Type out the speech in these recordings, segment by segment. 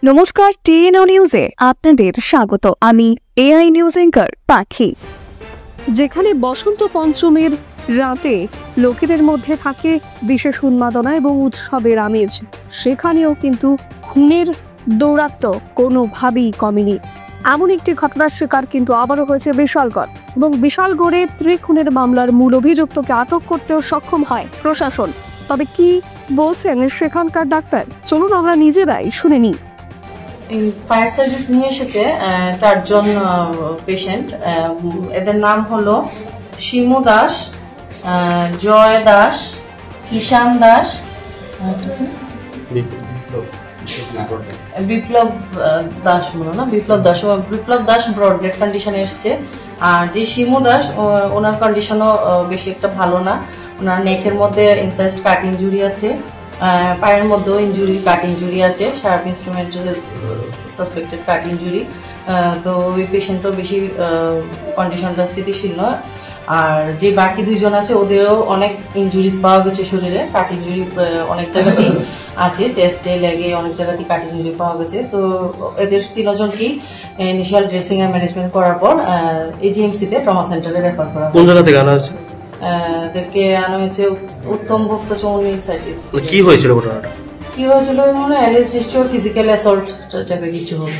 নমস্কার, টিএনও নিউজে আপনাদের স্বাগত। আমি এআই নিউজ অ্যাঙ্কার পাখি। যেখানে বসন্ত পঞ্চমীর রাতে লোকেদের মধ্যে থাকে বিশেষ উন্মাদনা এবং উৎসবের আমেজ, সেখানেও কিন্তু খুনের দৌরাত্ম্য কোনোভাবেই কমেনি। এমন একটি ঘটনার শিকার কিন্তু আবারও হয়েছে বিশালগড়, এবং বিশালগড়ে খুনের মামলার মূল অভিযুক্তকে আটক করতেও সক্ষম হয় প্রশাসন। তবে কি বলছেন সেখানকার ডাক্তার, চলুন আমরা নিজেরাই শুনে নিই। ফায়ার সার্ভিস নিয়ে এসেছে 4 জন পেশেন্ট। এদের নাম হলো শিমু দাস, জয় দাস, ঈশান দাস, বিপ্লব দাস বিপ্লব দাস ব্রড ডেড কন্ডিশনে এসছে। আর যে শিমু দাস, ওনার কন্ডিশনও বেশি একটা ভালো না। ওনার নেকের মধ্যে ইনসাইজড কাট ইনজুরি আছে, পায়ের মধ্যেও ইনজুরি, কাট ইনজুরি আছে, শার্প ইনস্ট্রুমেন্টের সাসপেক্টেড কাট ইনজুরি। তো ওই পেশেন্টও বেশি কন্ডিশনটা স্থিতিশীল নয়। আর যে বাকি 2 জন আছে ওদেরও অনেক ইনজুরিজ পাওয়া গেছে শরীরে, কাট ইনজুরি অনেক জায়গাতেই আছে, চেস্টে লেগে অনেক জায়গাতেই কাট ইনজুরি পাওয়া গেছে। তো এদের 3 জনকেই ইনিশিয়াল ড্রেসিং এন্ড ম্যানেজমেন্ট করার পর এজিএমসিতে ট্রমা সেন্টারে রেফার করা হয়। কোন জায়গা থেকে আনা হয়েছে? এদেরকে আনা হয়েছে উত্তম ভক্ত চৌমনি সাইটে। কি হয়েছিল ঘটনাটা? কি হয়েছিল মনে হয় অ্যালিস্ট ফিজিক্যাল অ্যাসল্ট টাইপের কিছু হবে।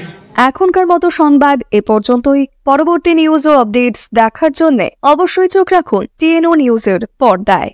এখনকার মতো সংবাদ এ পর্যন্তই। পরবর্তী নিউজ ও আপডেটস দেখার জন্য অবশ্যই চোখ রাখুন টিএনও নিউজের পর্দায়।